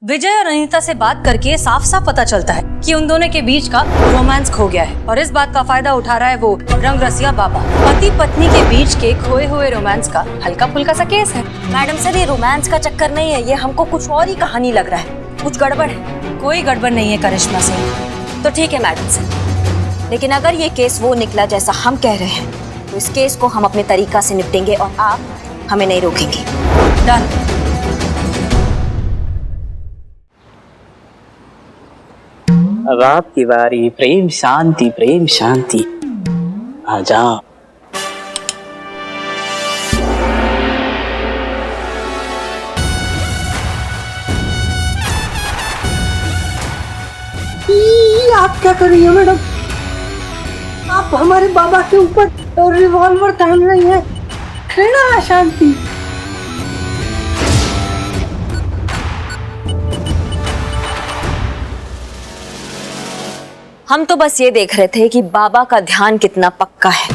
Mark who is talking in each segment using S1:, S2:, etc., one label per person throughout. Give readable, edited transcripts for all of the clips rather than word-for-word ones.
S1: विजय और अनीता से बात करके साफ साफ पता चलता है कि उन दोनों के बीच का रोमांस खो गया है और इस बात का फायदा उठा रहा है वो रंग रसिया बाबा। पति पत्नी के बीच के खोए हुए रोमांस का हल्का फुल्का सा केस है।
S2: मैडम सर, ये रोमांस का चक्कर नहीं है, ये हमको कुछ और ही कहानी लग रहा है। कुछ गड़बड़ है।
S1: कोई गड़बड़ नहीं है करिश्मा सिंह।
S2: तो ठीक है मैडम सर, लेकिन अगर ये केस वो निकला जैसा हम कह रहे हैं तो इस केस को हम अपने तरीका से निपटेंगे और आप हमें नहीं रोकेंगे।
S1: डन।
S3: अब आपकी बारी। प्रेम शांति, प्रेम शांति। आ जाओ।
S4: आप क्या कर रही हैं मैडम? आप हमारे बाबा के ऊपर रिवॉल्वर तान रही हैं। है ना शांति?
S2: हम तो बस ये देख रहे थे कि बाबा का ध्यान कितना पक्का है।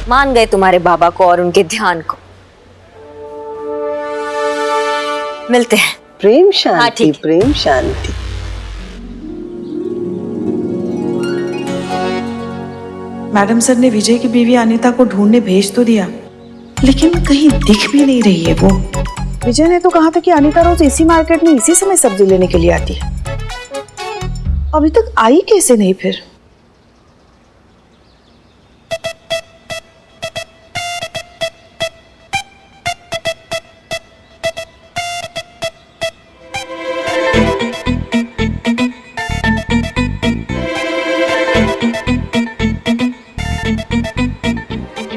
S2: मान गए तुम्हारे बाबा को और उनके ध्यान को। मिलते हैं।
S4: प्रेम
S2: हाँ,
S4: शांति,
S2: ठीक है।
S4: प्रेम शांति।
S5: मैडम सर ने विजय की बीवी अनीता को ढूंढने भेज तो दिया, लेकिन कहीं दिख भी नहीं रही है वो।
S6: विजय ने तो कहा था कि अनीता रोज इसी मार्केट में इसी समय सब्जी लेने के लिए आती है। अभी तक आई कैसे नहीं फिर?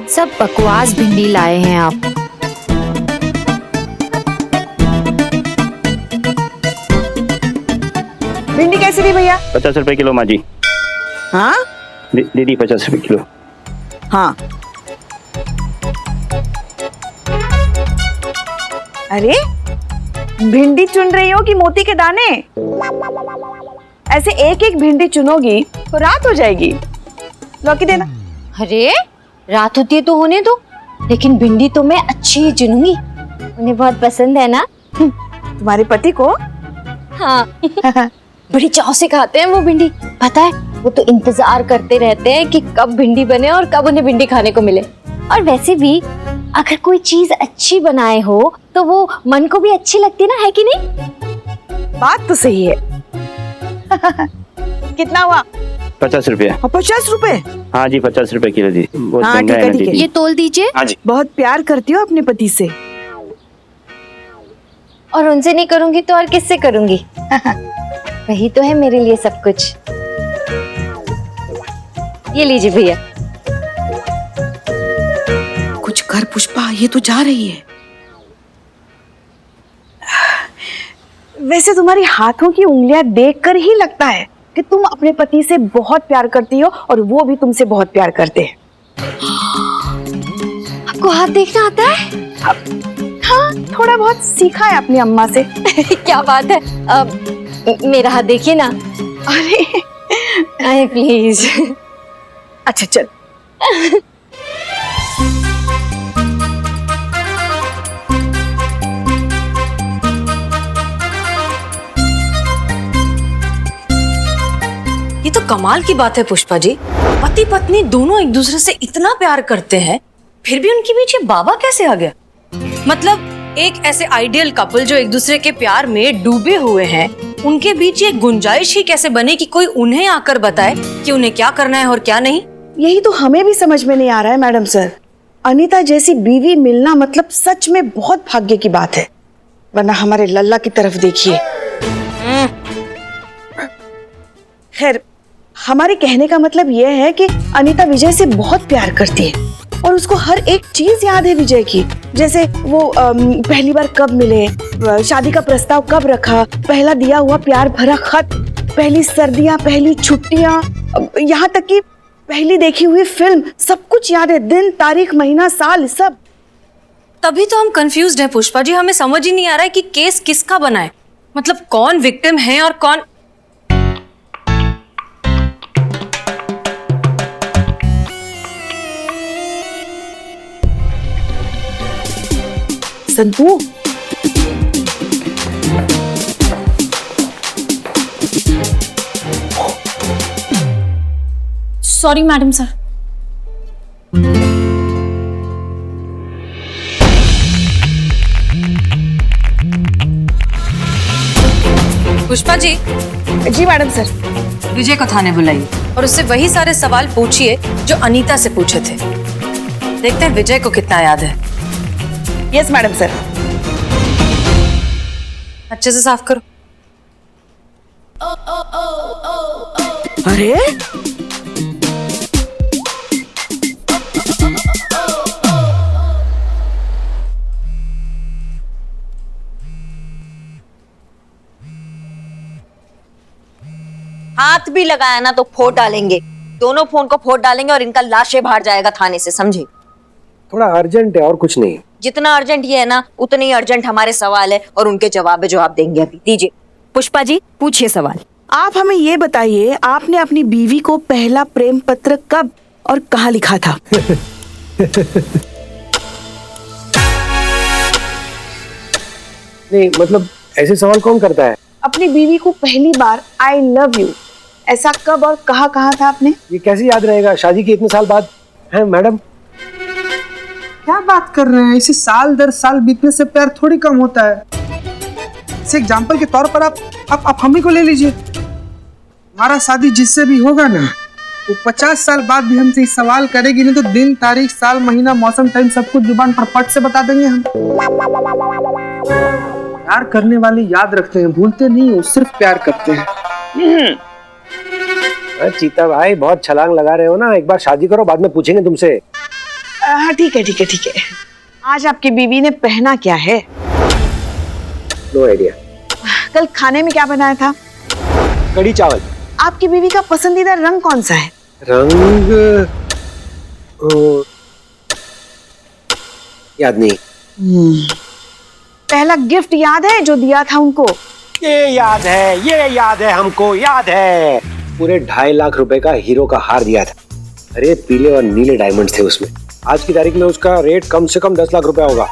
S7: सब बकवास भिंडी लाए हैं आप।
S6: भिंडी कैसे दी भैया?
S3: 50 रुपए किलो माँ जी।
S6: हाँ
S3: दीदी 50 रुपए किलो।
S6: हाँ। अरे भिंडी चुन रही हो कि मोती के दाने? ऐसे एक एक भिंडी चुनोगी तो रात हो जाएगी। लौकी देना।
S7: अरे रात होती है तो होने दो, लेकिन भिंडी तो मैं अच्छी ही चुनूंगी, उन्हें बहुत पसंद है ना।
S6: तुम्हारे पति को?
S7: हाँ बड़ी चाव से खाते हैं वो भिंडी, पता है वो तो इंतजार करते रहते हैं कि कब भिंडी बने और कब उन्हें भिंडी खाने को मिले। और वैसे भी अगर कोई चीज अच्छी बनाए हो तो वो मन को भी अच्छी लगती ना, है कि नहीं?
S6: बात तो सही है। कितना हुआ?
S3: 50 रुपए।
S6: 50 रुपए?
S3: हाँ जी 50 रुपए किलो दी। बहुत
S6: हाँ,
S3: महंगा
S6: ठीक
S3: है
S6: है,
S3: ना
S6: ठीक है।
S3: दीदी।
S7: ये तोल दीजिए।
S3: हाँ जी।
S6: बहुत प्यार करती हो अपने पति से।
S7: और उनसे नहीं करूंगी तो और किससे करूंगी? वही तो है मेरे लिए सब कुछ। ये लीजिए भैया।
S5: कुछ कर पुष्पा, ये तो जा रही है।
S6: वैसे तुम्हारी हाथों की उंगलियां देखकर ही लगता है कि तुम अपने पति से बहुत प्यार करती हो और वो भी तुमसे बहुत प्यार करते हैं।
S7: आपको हाथ देखना आता है?
S6: हाँ, थोड़ा बहुत सीखा है अपनी अम्मा से।
S7: क्या बात है। अब मेरा हाथ देखिए ना।
S6: अरे
S7: अरे प्लीज।
S6: अच्छा चल।
S1: ये तो कमाल की बात है पुष्पा जी। पति पत्नी दोनों एक दूसरे से इतना प्यार करते हैं, फिर भी उनके बीच ये बाबा कैसे आ गया? मतलब एक ऐसे आइडियल कपल जो एक दूसरे के प्यार में डूबे हुए हैं, उनके बीच ये गुंजाइश ही कैसे बने कि कोई उन्हें आकर बताए कि उन्हें क्या करना है और क्या नहीं?
S6: यही तो हमें भी समझ में नहीं आ रहा है मैडम सर। अनीता जैसी बीवी मिलना मतलब सच में बहुत भाग्य की बात है, वरना हमारे लल्ला की तरफ देखिए। खैर, हमारे कहने का मतलब यह है कि अनीता विजय से बहुत प्यार करती है और उसको हर एक चीज याद है विजय की। जैसे वो पहली बार कब मिले, शादी का प्रस्ताव कब रखा, पहला दिया हुआ प्यार भरा खत, पहली सर्दियां, पहली छुट्टियां, यहाँ तक कि पहली देखी हुई फिल्म, सब कुछ याद है। दिन, तारीख, महीना, साल, सब।
S1: तभी तो हम कंफ्यूज्ड हैं पुष्पा जी। हमें समझ ही नहीं आ रहा है कि केस किसका बना है। मतलब कौन विक्टिम है और कौन।
S6: Santu,
S7: sorry madam sir.
S1: Pushpa ji,
S6: जी मैडम सर।
S1: विजय को थाने बुलाइए और उससे वही सारे सवाल पूछिए जो अनीता से पूछे थे। देखते हैं विजय को कितना याद है।
S6: Yes madam sir.
S1: अच्छे से साफ करो।
S6: अरे
S2: हाथ भी लगाया ना तो फोड़ डालेंगे, दोनों फोन को फोड़ डालेंगे और इनका लाशें बाहर जाएगा थाने से, समझे?
S8: थोड़ा अर्जेंट है और कुछ नहीं।
S2: जितना अर्जेंट ये है ना उतने ही अर्जेंट हमारे सवाल है और उनके जवाब देंगे अभी। दीजिए पुष्पा जी, पूछिए सवाल।
S6: आप हमें ये बताइए, आपने अपनी बीवी को पहला प्रेम पत्र कब और कहाँ लिखा था?
S8: नहीं मतलब ऐसे सवाल कौन करता है?
S6: अपनी बीवी को पहली बार आई लव यू ऐसा कब और कहाँ कहा था आपने?
S8: ये कैसे याद रहेगा शादी के इतने साल बाद? है मैडम?
S9: क्या बात कर रहे हैं? इसे साल दर साल बीतने से प्यार थोड़ी कम होता है। इसे एग्जाम्पल के तौर पर आप हम ही को ले लीजिए। हमारा शादी जिससे भी होगा ना, वो 50 साल बाद भी हमसे सवाल करेगी नहीं तो दिन तारीख साल महीना मौसम टाइम सब कुछ जुबान पर फट से बता देंगे हम। प्यार करने वाले याद रखते हैं, भूलते नहीं हो, सिर्फ प्यार करते हैं।
S8: चीता भाई बहुत छलांग लगा रहे हो ना, एक बार शादी करो बाद में पूछेंगे तुमसे।
S6: हाँ ठीक है ठीक है ठीक है। आज आपकी बीवी ने पहना क्या है?
S8: No idea.
S6: कल खाने में क्या बनाया था?
S8: कढ़ी चावल।
S6: आपकी बीवी का पसंदीदा रंग कौन सा है?
S8: रंग याद नहीं।
S6: पहला गिफ्ट याद है जो दिया था उनको?
S8: ये याद है हमको याद है। पूरे 2.5 लाख रुपए का हीरो का हार दिया था। अरे पीले और नीले डायमंड थे उसमें। आज की तारीख में उसका रेट कम से कम 10 लाख रुपए होगा।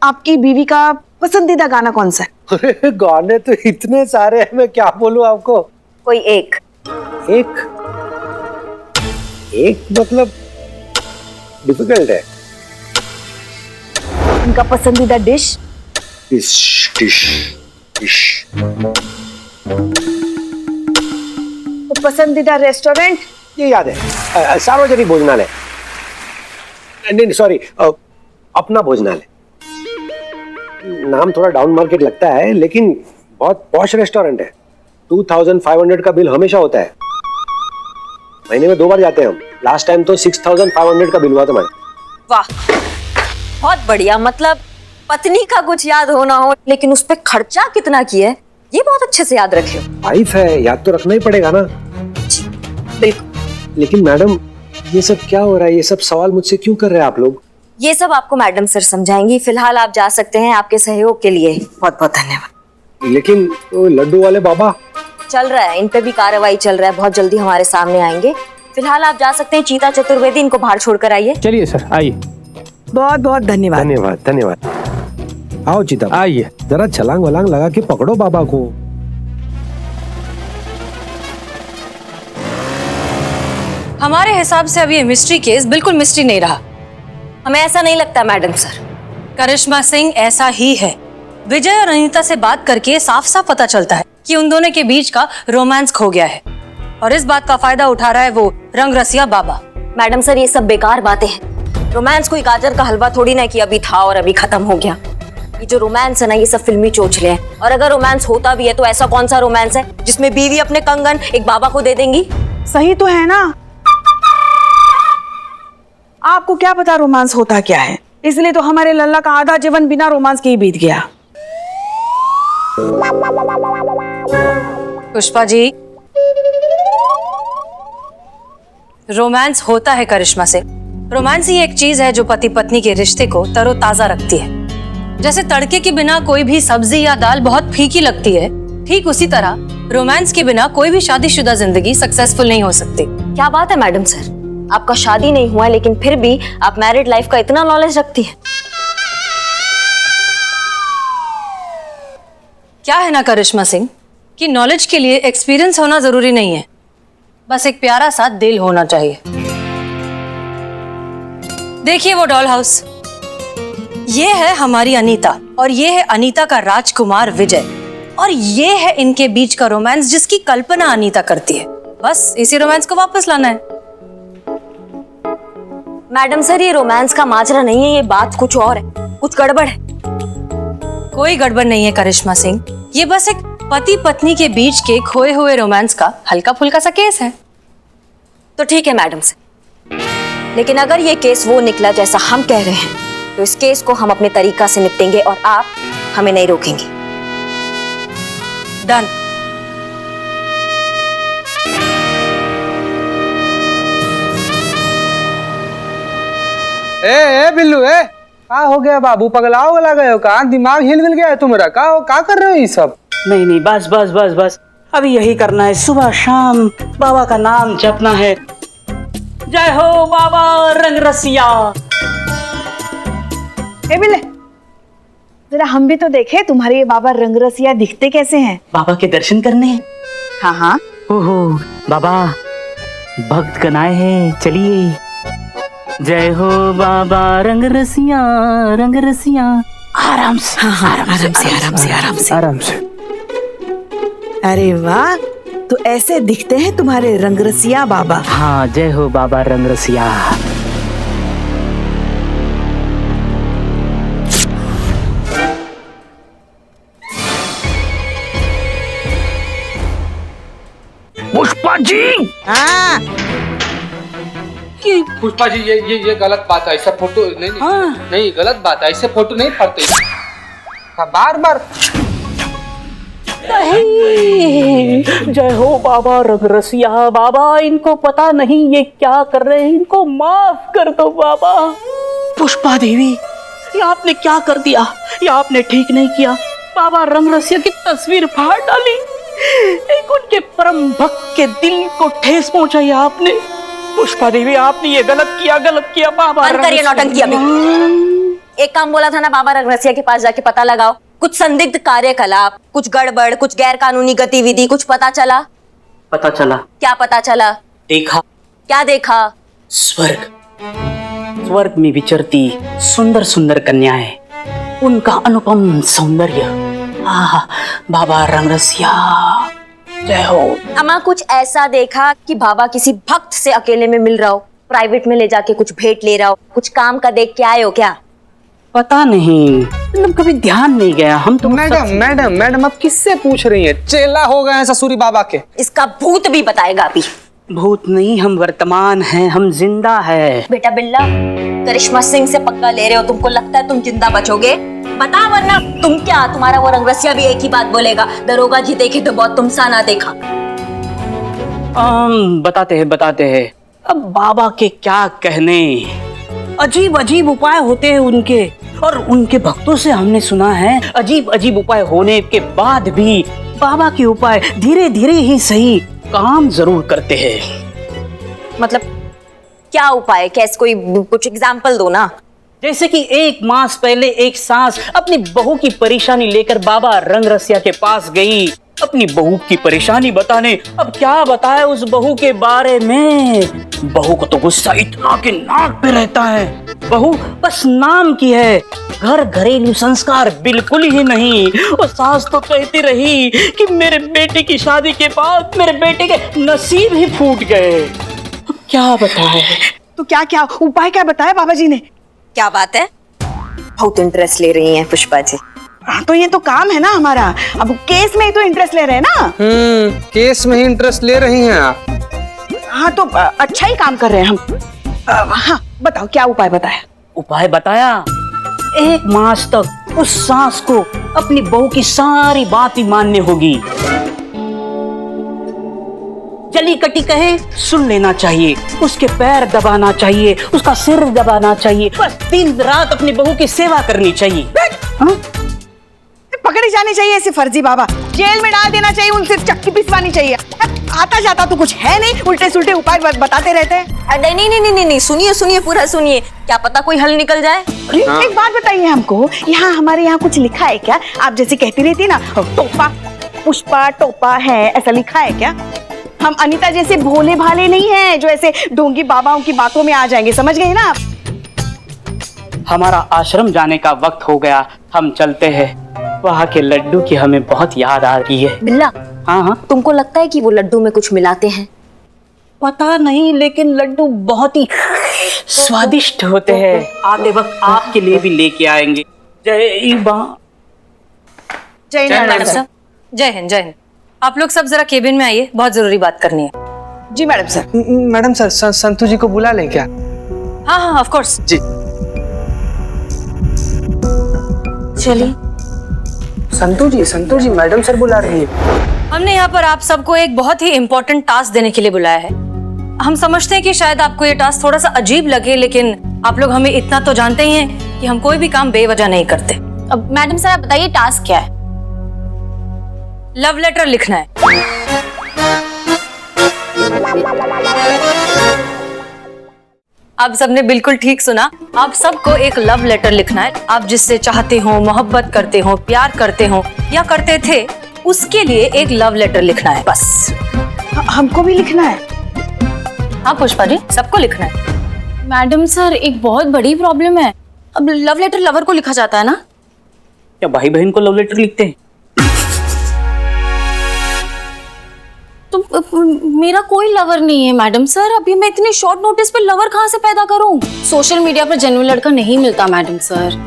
S6: आपकी बीवी का पसंदीदा गाना कौन सा है?
S8: अरे गाने तो इतने सारे हैं, मैं क्या बोलूं आपको।
S2: कोई एक
S8: मतलब डिफिकल्ट है।
S6: उनका पसंदीदा डिश?
S8: डिश
S6: तो पसंदीदा रेस्टोरेंट?
S8: ये याद है, सार्वजनिक भोजनालय। नहीं सॉरी, अपना भोजनालय। नाम थोड़ा डाउन मार्केट लगता है लेकिन बहुत पॉश रेस्टोरेंट है। 2500 का बिल हमेशा होता है। महीने में 2 बार जाते हैं हम। लास्ट टाइम तो 6500 का बिल हुआ था।
S2: वाह, बहुत बढ़िया। मतलब पत्नी का कुछ याद हो ना हो लेकिन उस पे खर्चा कितना किया है ये बहुत अच्छे से याद रखे हो।
S8: वाइफ है, याद तो रखना ही पड़ेगा ना।
S2: जी बिल्कुल।
S8: लेकिन मैडम ये सब क्या हो रहा है? ये सब सवाल मुझसे क्यों कर रहे हैं आप लोग?
S2: ये सब आपको मैडम सर समझाएंगी। फिलहाल आप जा सकते हैं। आपके सहयोग के लिए बहुत बहुत धन्यवाद।
S8: लेकिन वो लड्डू वाले बाबा?
S2: चल रहा है, इन पे भी कार्रवाई चल रहा है, बहुत जल्दी हमारे सामने आएंगे। फिलहाल आप जा सकते हैं। चीता चतुर्वेदी, इनको बाहर छोड़ कर आइए।
S9: चलिए सर, आइए।
S6: बहुत बहुत धन्यवाद।
S8: धन्यवाद। आओ चीता,
S9: आइए।
S8: जरा छलांग वलांग लगा के पकड़ो बाबा को।
S1: हमारे हिसाब से अब ये मिस्ट्री केस बिल्कुल मिस्ट्री नहीं रहा।
S2: हमें ऐसा नहीं लगता मैडम सर।
S1: करिश्मा सिंह ऐसा ही है। विजय और अनीता से बात करके साफ साफ पता चलता है कि उन दोनों के बीच का रोमांस खो गया है और इस बात का फायदा उठा रहा है वो रंग रसिया बाबा।
S2: मैडम सर ये सब बेकार बातें हैं। रोमांस कोई गाजर का हलवा थोड़ी ना कि अभी था और अभी खत्म हो गया। ये जो रोमांस है ना, ये सब फिल्मी चोचले हैं। और अगर रोमांस होता भी है तो ऐसा कौन सा रोमांस है जिसमें बीवी अपने कंगन एक बाबा को दे देंगी?
S6: सही तो है ना। आपको क्या पता रोमांस होता क्या है? इसलिए तो हमारे लल्ला का आधा जीवन बिना रोमांस के ही बीत गया।
S1: पुष्पा जी, रोमांस होता है करिश्मा से। रोमांस ही एक चीज है जो पति पत्नी के रिश्ते को तरोताजा रखती है। जैसे तड़के के बिना कोई भी सब्जी या दाल बहुत फीकी लगती है, ठीक उसी तरह रोमांस के बिना कोई भी शादीशुदा जिंदगी सक्सेसफुल नहीं हो सकती।
S2: क्या बात है मैडम सर, आपका शादी नहीं हुआ लेकिन फिर भी आप मैरिड लाइफ का इतना नॉलेज रखती है।
S1: क्या है ना करिश्मा सिंह कि नॉलेज के लिए एक्सपीरियंस होना जरूरी नहीं है। बस एक प्यारा सा दिल होना चाहिए। देखिए वो डॉल हाउस, ये है हमारी अनीता और ये है अनीता का राजकुमार विजय, और ये है इनके बीच का रोमांस जिसकी कल्पना अनीता करती है। बस इसी रोमांस को वापस लाना है।
S2: मैडम सर, ये रोमांस का माजरा नहीं है, ये बात कुछ और है, कुछ गड़बड़ है।
S1: कोई गड़बड़ नहीं है करिश्मा सिंह, ये बस एक पति पत्नी के बीच के खोए हुए रोमांस का हल्का फुल्का सा केस है।
S2: तो ठीक है मैडम सर, लेकिन अगर ये केस वो निकला जैसा हम कह रहे हैं तो इस केस को हम अपने तरीका से निपटेंगे और आप हमें नहीं रोकेंगे।
S1: डन।
S9: ए बिल्लू, का हो गया बाबू? पगलाओ गला गए हो का? दिमाग हिल गया है तुम्हारा? का कर रहे हो ये सब?
S10: नहीं नहीं, बस बस बस बस, अभी यही करना है, सुबह शाम बाबा का नाम जपना है। जय हो बाबा रंगरसिया।
S6: ए बिल्ले, जरा हम भी तो देखे तुम्हारे ये बाबा रंगरसिया दिखते कैसे हैं?
S10: बाबा के दर्शन करने हैं।
S6: हाँ हाँ।
S10: ओहो बाबा, भक्त कनाए हैं, चलिए। जय हो बाबा रंगरसिया रंगरसिया। आराम से, हाँ, आराम से। आराम से।
S6: अरे वाह, तो ऐसे दिखते हैं तुम्हारे रंगरसिया बाबा।
S10: हाँ, जय हो बाबा रंगरसिया। पुष्पा जी।
S6: हाँ।
S9: पुष्पा जी, ये गलत बात है, ऐसा फोटो नहीं।
S10: हाँ।
S9: नहीं, गलत बात है, ऐसे फोटो नहीं पड़ते। बार बार
S10: जय हो बाबा रंगरसिया। बाबा, इनको पता नहीं ये क्या कर रहे हैं, इनको माफ कर दो बाबा। पुष्पा देवी, ये आपने क्या कर दिया? ये आपने ठीक नहीं किया। बाबा रंगरसिया की तस्वीर फाड़ डाली, एक उनके परम भक्त के दिल को ठेस पहुंचाई आपने। पुष्पा देवी, आपने ये गलत किया बाबा।
S2: नौटंकी अभी। एक काम बोला था ना, बाबा रंगरसिया के पास जाके पता लगाओ। कुछ संदिग्ध कार्यकलाप, कुछ गड़बड़, कुछ गैर कानूनी गतिविधि, कुछ पता चला?
S10: पता चला।
S2: क्या पता चला?
S10: देखा।
S2: क्या देखा?
S10: स्वर्ग में विचरती सुंदर सुंदर कन्याएं, उनका अनुपम सौंदर्य। बाबा रंगरसिया, जय हो।
S2: अम्मा, कुछ ऐसा देखा कि बाबा किसी भक्त से अकेले में मिल रहा हो, प्राइवेट में ले जाके कुछ भेंट ले रहा हो, कुछ काम का देख के आए हो क्या?
S10: पता नहीं, मतलब कभी ध्यान नहीं गया। हम तो
S9: मैडम आप किससे पूछ रही हैं? चेला हो गए हैं ससुरी बाबा के।
S2: इसका भूत भी बताएगा अभी।
S10: भूत नहीं, हम वर्तमान हैं, हम जिंदा है।
S2: बेटा बिल्ला, करिश्मा सिंह से पक्का ले रहे हो? तुमको लगता है तुम जिंदा बचोगे? बता, वरना तुम क्या, तुम्हारा वो रंगरसिया भी एक ही बात बोलेगा, दरोगा जी देखे तो बहुत तुम सा ना देखा।
S10: बताते हैं। अब बाबा के क्या कहने, अजीब अजीब उपाय होते हैं उनके, और उनके भक्तों से हमने सुना है अजीब अजीब उपाय होने के बाद भी बाबा के उपाय धीरे धीरे ही सही काम जरूर करते हैं।
S2: मतलब क्या उपाय? कैसे? कोई कुछ एग्जाम्पल दो ना।
S10: जैसे कि 1 मास पहले एक सास अपनी बहू की परेशानी लेकर बाबा रंगरसिया के पास गई, अपनी बहू की परेशानी बताने। अब क्या बताए उस बहू के बारे में? बहू को तो गुस्सा इतना कि नाक पे रहता है। बहू बस नाम की है, घर घरेलू संस्कार बिल्कुल ही नहीं। वो सास तो कहती रही कि मेरे बेटे की शादी के बाद मेरे बेटे के नसीब ही फूट गए। अब क्या बताए?
S6: तो क्या उपाय क्या बताया बाबा जी ने?
S2: क्या बात है? बहुत इंटरेस्ट ले रही हैं पुष्पा जी।
S6: हाँ, तो ये तो काम है ना हमारा। अब केस में ही तो इंटरेस्ट ले रहे हैं ना।
S9: केस में ही इंटरेस्ट ले रही हैं आप।
S6: हाँ, तो अच्छा ही काम कर रहे हैं हम। हाँ, बताओ क्या उपाय बताया?
S10: उपाय बताया, 1 मास तक उस सास को अपनी बहू की सारी बातें माननी होगी। जली कटी कहे सुन लेना चाहिए, उसके पैर दबाना चाहिए, उसका सिर दबाना चाहिए, बस दिन रात अपनी बहू की सेवा करनी चाहिए। हाँ?
S6: पकड़ी जानी चाहिए ऐसे फर्जी बाबा, जेल में डाल देना चाहिए, उनसे चक्की पिसवानी चाहिए। आता जाता तो कुछ है नहीं, उल्टे सुल्टे उपाय बताते रहते हैं।
S2: नहीं, सुनिए पूरा सुनिए, क्या पता कोई हल निकल जाए।
S6: एक बात बताइए हमको, यहाँ हमारे यहाँ कुछ लिखा है क्या? आप जैसे कहती रहती ना, टोपा पुष्पा टोपा है, ऐसा लिखा है क्या? हम अनीता जैसे भोले भाले नहीं हैं जो ऐसे ढोंगी बाबाओं की बातों में आ जाएंगे, समझ गए ना आप?
S10: हमारा आश्रम जाने का वक्त हो गया, हम चलते हैं। वहाँ के लड्डू की हमें बहुत याद आ रही है।
S2: बिल्ला,
S10: हाँ हाँ,
S2: तुमको लगता है कि वो लड्डू में कुछ मिलाते हैं?
S10: पता नहीं, लेकिन लड्डू बहुत ही स्वादिष्ट होते हैं। आते वक्त आपके लिए भी लेके आएंगे। जय मां।
S6: जय
S1: मैडम
S6: नारायण।
S1: साहब, जय हिंद जय हिंद। आप लोग सब जरा केबिन में आइए, बहुत जरूरी बात करनी है।
S6: जी madam sir.
S9: Madam sir, Santu ji को बुला लें क्या?
S1: हाँ हाँ ऑफ कोर्स।
S9: जी।
S2: चलिए।
S9: संतू जी मैडम सर बुला रही है।
S1: हमने यहाँ पर आप सबको एक बहुत ही इम्पोर्टेंट टास्क देने के लिए बुलाया है। हम समझते हैं कि शायद आपको ये टास्क थोड़ा सा अजीब लगे, लेकिन आप लोग हमें इतना तो जानते ही हैं कि हम कोई भी काम बेवजह नहीं करते।
S7: अब मैडम सर आप बताइए टास्क क्या है?
S1: लव लेटर लिखना है। आप सबने बिल्कुल ठीक सुना, आप सबको एक लव लेटर लिखना है। आप जिससे चाहते हो, मोहब्बत करते हो, प्यार करते हो या करते थे, उसके लिए एक लव लेटर लिखना है बस।
S6: हमको भी लिखना है?
S1: हाँ पुष्पा जी, सबको लिखना है।
S7: मैडम सर एक बहुत बड़ी प्रॉब्लम है। अब लव लेटर लवर को लिखा जाता है ना?
S10: क्या भाई बहन को लव लेटर लिखते हैं?
S7: तो मेरा कोई लवर नहीं है मैडम सर। अभी मैं इतने शॉर्ट नोटिस पे लवर कहाँ से पैदा करूं? सोशल मीडिया पर जेन्युइन लड़का नहीं मिलता मैडम सर।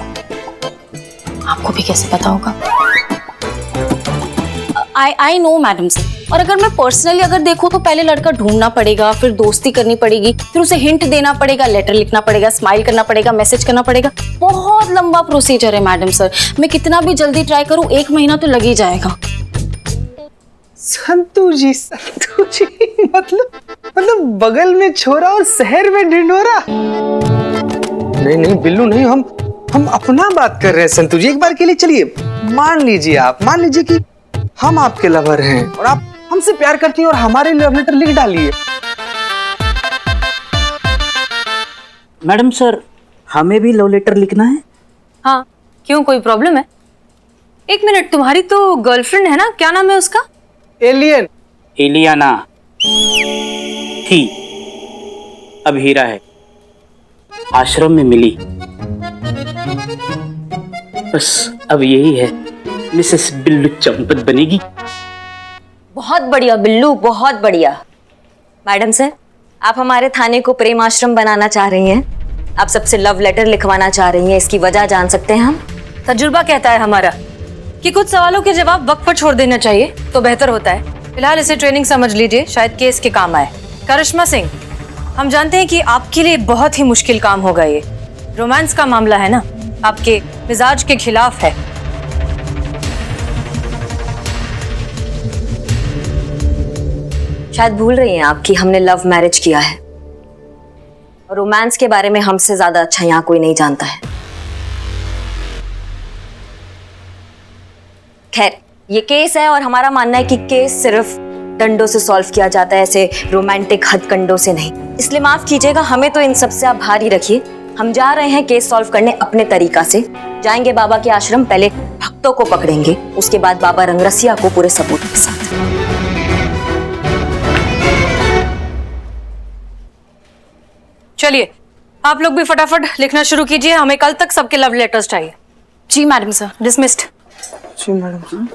S7: आपको भी कैसे पता होगा? I know madam sir. और अगर मैं पर्सनली अगर देखूं तो पहले लड़का ढूंढना पड़ेगा, फिर दोस्ती करनी पड़ेगी, फिर उसे हिंट देना पड़ेगा, लेटर लिखना पड़ेगा, स्माइल करना पड़ेगा, मैसेज करना पड़ेगा। बहुत लंबा प्रोसीजर है मैडम सर। मैं कितना भी जल्दी ट्राई करूं 1 महीना तो लग ही जाएगा।
S9: संतू जी मतलब बगल में छोरा और शहर में ढिंढोरा। नहीं बिल्लू नहीं, हम अपना बात कर रहे हैं संतू जी। एक बार के लिए चलिए मान लीजिए कि हम आपके लवर हैं और आप हमसे प्यार करती हैं और हमारे लव लेटर लिख डालिए।
S10: मैडम सर, हमें भी लव लेटर लिखना है?
S1: हाँ, क्यों, कोई प्रॉब्लम है? 1 मिनट, तुम्हारी तो गर्लफ्रेंड है ना, क्या नाम है उसका?
S10: एलियाना थी, अब हीरा है। आश्रम में मिली, बस अब यही है, मिसेस बिल्लू चंपत बनेगी।
S2: बहुत बढ़िया बिल्लू, बहुत बढ़िया। मैडम सर, आप हमारे थाने को प्रेम आश्रम बनाना चाह रही हैं। आप सबसे लव लेटर लिखवाना चाह रही हैं, इसकी वजह जान सकते हैं हम?
S1: तजुर्बा कहता है हमारा कि कुछ सवालों के जवाब वक्त पर छोड़ देना चाहिए तो बेहतर होता है। फिलहाल इसे ट्रेनिंग समझ लीजिए, शायद केस के काम आए। करिश्मा सिंह, हम जानते हैं कि आपके लिए बहुत ही मुश्किल काम होगा ये। रोमांस का मामला है ना, आपके मिजाज के खिलाफ है।
S2: शायद भूल रही हैं आप कि हमने लव मैरिज किया है और रोमांस के बारे में हमसे ज्यादा अच्छा यहाँ कोई नहीं जानता है। खैर, ये केस है और हमारा मानना है कि केस सिर्फ डंडों से सॉल्व किया जाता है, ऐसे रोमांटिक हथकंडों से नहीं। इसलिए माफ कीजिएगा, हमें तो इन सबसे आप भारी रखिए। हम जा रहे हैं केस सॉल्व करने अपने तरीका से। जाएंगे बाबा के आश्रम, पहले भक्तों को पकड़ेंगे, उसके बाद बाबा रंगरसिया को पूरे सबूत के साथ।
S1: चलिए, आप लोग भी फटाफट लिखना शुरू कीजिए, हमें कल तक सबके लव लेटर्स चाहिए।
S7: जी मैडम सर।
S1: डिसमिस्ड।
S9: जी मैडम सर।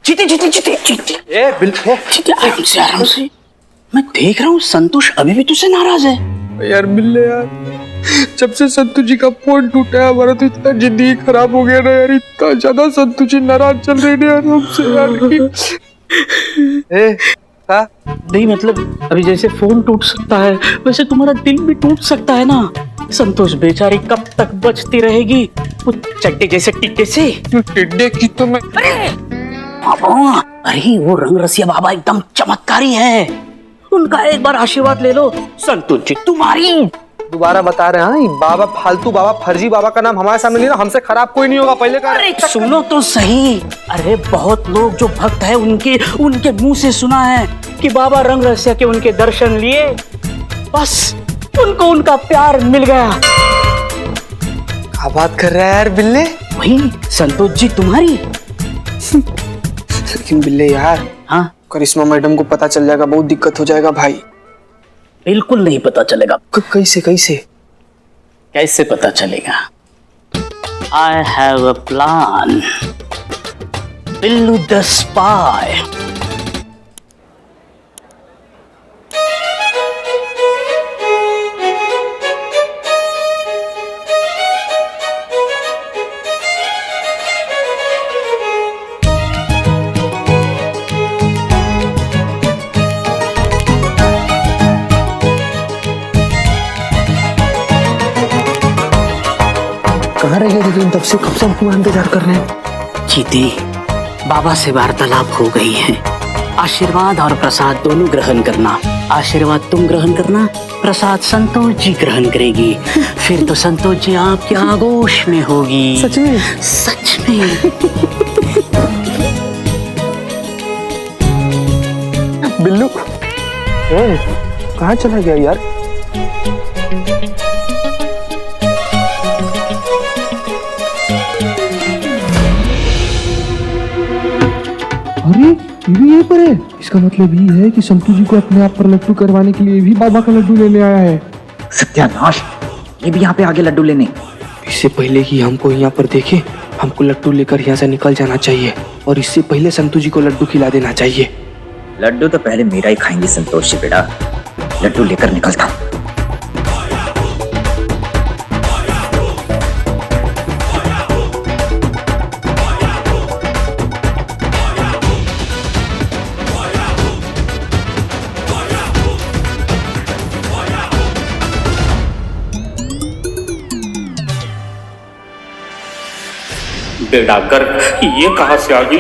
S10: जीते आराम से। मैं देख रहा हूँ संतोष अभी भी तुझसे नाराज है।
S9: यार बिल्ले यार, जब से संतू जी का फोन टूटा है हमारा तो इतना जिंदगी खराब हो गया ना यार। इतना ज्यादा संतू जी नाराज चल रहे हैं यार हमसे यार।
S10: नहीं मतलब अभी जैसे फोन टूट सकता है वैसे तुम्हारा दिल भी टूट सकता है ना। संतोष बेचारी कब तक बचती रहेगी वो चड्डे जैसे टिड्डे से।
S9: टिड्डे की तो मैं
S10: अरे वो रंगरसिया बाबा एकदम चमत्कारी है, उनका एक बार आशीर्वाद ले लो, संतोष जी तुम्हारी।
S9: दोबारा बता रहे हैं, बाबा फालतू बाबा, फर्जी बाबा का नाम हमारे सामने लेना, हमसे खराब कोई नहीं होगा पहले का।
S10: अरे सुनो तो सही, अरे बहुत लोग जो भक्त है उनके मुंह से सुना है कि बाबा रंगरसिया के उनके दर्शन लिए, बस उनको उनका प्यार मिल गया।
S9: क्या बात कर रहा है यार बिल्ले?
S10: वही संतोष जी तुम्हारी।
S9: लेकिन बिल्ले यार,
S10: हाँ
S9: करिश्मा मैडम को पता चल जाएगा, बहुत दिक्कत हो जाएगा भाई।
S10: बिल्कुल नहीं पता चलेगा।
S9: कैसे कैसे
S10: कैसे पता चलेगा? I have a plan. Billu the spy.
S9: कहाँ रह गए थे? तब से कब से हमको इंतजार कर रहे हैं।
S10: चीती, बाबा से वार्तालाप हो गई है। आशीर्वाद और प्रसाद दोनों ग्रहण करना। आशीर्वाद तुम ग्रहण करना, प्रसाद संतोष जी ग्रहण करेगी। फिर तो संतोष जी आपके आगोश में होगी।
S9: सच में?
S10: सच में।
S9: बिल्लू कहाँ चला गया यार? अरे ये भी यहीं पर है। इसका मतलब ये है कि संतू जी को अपने आप पर लड्डू करवाने के लिए भी बाबा का लड्डू लेने आया है।
S11: सत्यानाश, ये भी यहाँ पे आगे लड्डू लेने।
S9: इससे पहले कि हमको यहाँ पर देखे, हमको लड्डू लेकर यहाँ से निकल जाना चाहिए और इससे पहले संतू जी को लड्डू खिला देना चाहिए।
S11: लड्डू तो पहले मेरा ही खाएंगे संतोष जी बेटा। लड्डू लेकर निकलता हूँ।
S10: बेड़ा गर्क, ये कहाँ से आ गई?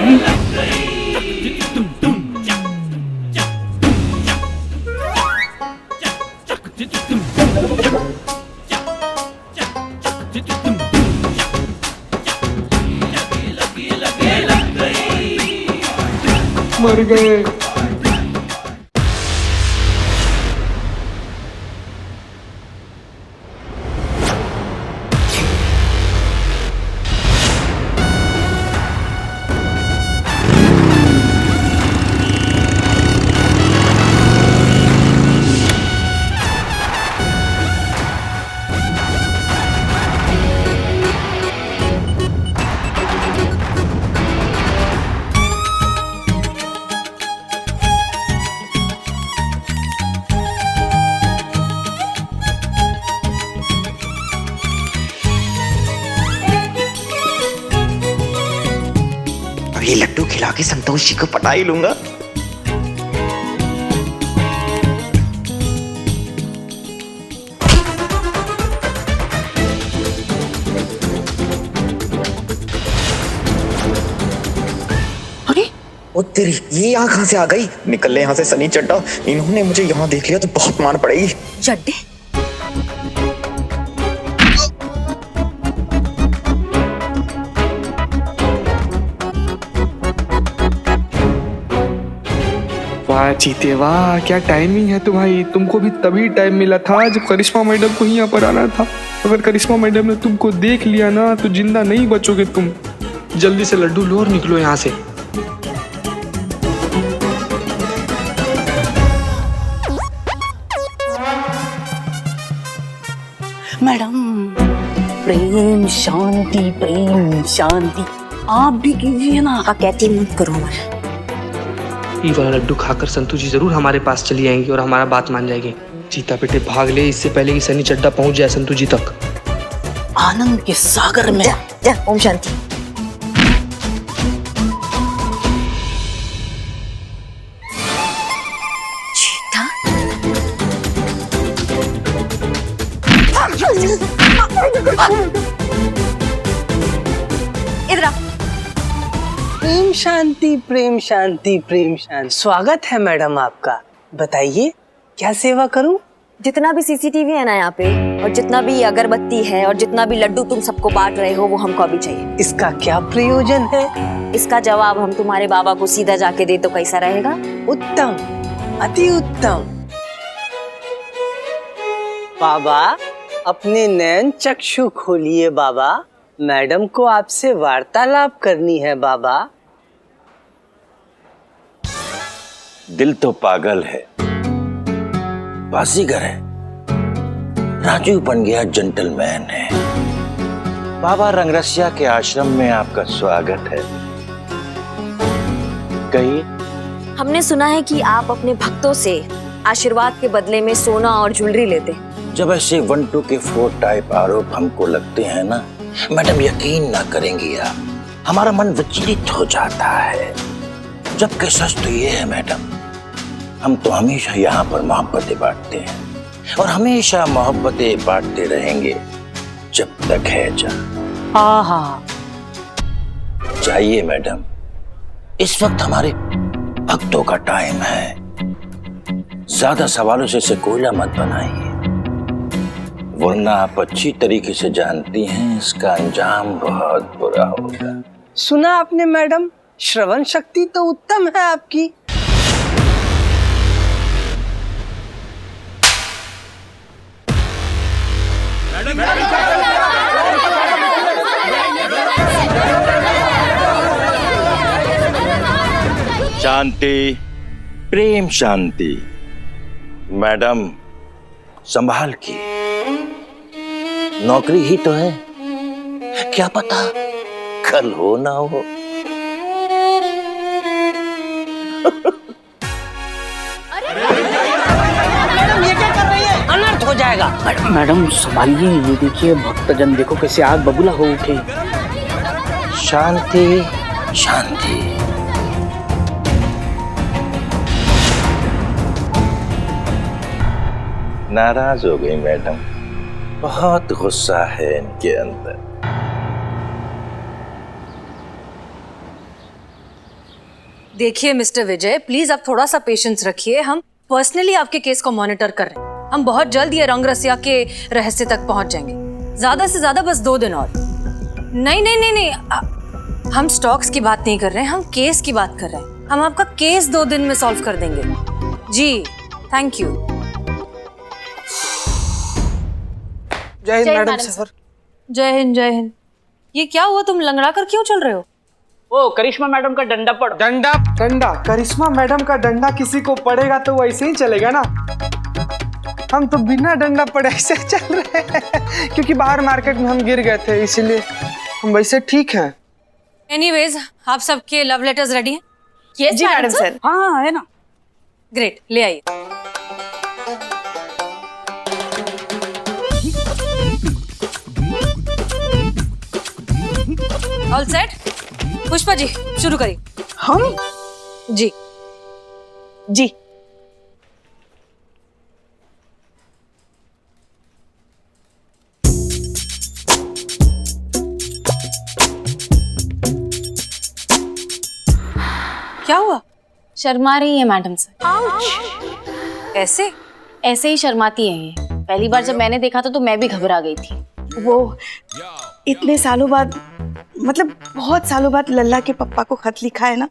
S9: मर गए।
S11: ये लड्डू खिला के संतोष जी को पटा ही लूंगा।
S2: अरे
S11: ओ तेरी, ये यहाँ कहाँ से आ गई? निकल ले यहाँ से सनी चड्डा। इन्होंने मुझे यहाँ देख लिया तो बहुत मार पड़ेगी।
S2: चड्डे,
S9: वाह चीते वाह, क्या टाइमिंग है तुम्हारी। तुमको भी तभी टाइम मिला था जब करिश्मा मैडम को यहाँ पर आना था। अगर करिश्मा मैडम ने तुमको देख लिया ना तो जिंदा नहीं बचोगे तुम। जल्दी से लड्डू लो और निकलो यहाँ से।
S10: मैडम, प्रेम शांति, प्रेम शांति। आप भी कीजिए ना।
S2: कहती मत करो मैं।
S9: ये वाला लड्डू खाकर संतू जी जरूर हमारे पास चली आएंगी और हमारा बात मान जाएगी। चीता बेटे भाग ले, इससे पहले कि सनी चड्डा पहुंच जाए संतू जी तक।
S10: आनंद के सागर में।
S2: जा, ओम शांति। चीता, इधर आ।
S4: प्रेम शांति, प्रेम शांति, प्रेम शांति। स्वागत है मैडम आपका। बताइए क्या सेवा करूं?
S2: जितना भी सीसीटीवी है ना यहाँ पे, और जितना भी अगरबत्ती है और जितना भी लड्डू तुम सबको बांट रहे हो, वो हमको अभी चाहिए।
S4: इसका क्या प्रयोजन है?
S2: इसका जवाब हम तुम्हारे बाबा को सीधा जाके दे तो कैसा रहेगा?
S4: उत्तम, अति उत्तम। बाबा, अपने नयन चक्षु खोलिए बाबा, मैडम को आपसे वार्तालाप करनी है बाबा।
S12: दिल तो पागल है, बाजीगर है, राजू बन गया जेंटलमैन है। बाबा रंगरसिया के आश्रम में आपका स्वागत है। कहिए।
S2: हमने सुना है कि आप अपने भक्तों से आशीर्वाद के बदले में सोना और ज्वेलरी लेते हैं।
S12: जब ऐसे 1 2 के 4 टाइप आरोप हमको लगते हैं ना मैडम, यकीन ना करेंगी आप, हमारा मन विचलित हो जाता है। जबकि सच तो ये है मैडम, हम तो हमेशा यहाँ पर मोहब्बतें बांटते हैं और हमेशा मोहब्बतें बांटते रहेंगे जब तक है जान।
S10: हाँ,
S12: चाहिए मैडम, इस वक्त हमारे भक्तों का टाइम है। ज्यादा सवालों से इसे कोयला मत बनाइए, वरना आप अच्छी तरीके से जानती हैं इसका अंजाम बहुत बुरा होगा।
S4: सुना आपने मैडम, श्रवण शक्ति तो उत्तम है आपकी।
S12: शांति, प्रेम शांति। मैडम संभाल की, नौकरी ही तो है, क्या पता कल हो ना हो।
S4: मैडम ये क्या कर रही है, अनर्थ हो जाएगा।
S10: मैडम संभालिए, ये देखिए भक्तजन देखो कैसे आग बबूला हो उठे।
S12: शांति शांति। नाराज हो गई मैडम, बहुत गुस्सा है इनके अंदर।
S1: देखिए मिस्टर विजय, प्लीज आप थोड़ा सा पेशेंस रखिए। हम पर्सनली आपके केस को मॉनिटर कर रहे हैं। हम बहुत जल्द ये रंगरसिया के रहस्य तक पहुंच जाएंगे, ज्यादा से ज्यादा बस 2 दिन और। नहीं नहीं नहीं नहीं, हम स्टॉक्स की बात नहीं कर रहे हैं, हम केस की बात कर रहे हैं। हम आपका केस 2 दिन में सॉल्व कर देंगे। जी थैंक यू।
S9: जय हिंद मैडम सर।
S1: जय हिंद जय हिंद। ये क्या हुआ, तुम लंगड़ा कर क्यों चल रहे हो?
S10: ओ करिश्मा मैडम का डंडा पड़।
S9: डंडा करिश्मा मैडम का डंडा किसी को पड़ेगा तो वो ऐसे ही चलेगा ना। हम तो बिना डंडा पड़े ऐसे चल रहे हैं क्योंकि बाहर मार्केट में हम गिर गए थे, इसीलिए हम वैसे ठीक हैं।
S1: एनीवेज, आप सबके लव लेटर्स रेडी हैं?
S6: यस जी मैडम सर।
S10: हाँ है ना।
S1: ग्रेट, ले आइए। All set? पुष्पा जी शुरू करिए।
S6: हम?
S1: जी
S6: जी।
S1: क्या हुआ?
S7: शर्मा रही है मैडम सर।
S1: ऐसे
S7: ऐसे ही शर्माती है ये। पहली बार जब मैंने देखा था तो मैं भी घबरा गई थी।
S6: वो इतने सालों बाद, मतलब बहुत सालों बाद लल्ला के पप्पा को खत लिखा है ना,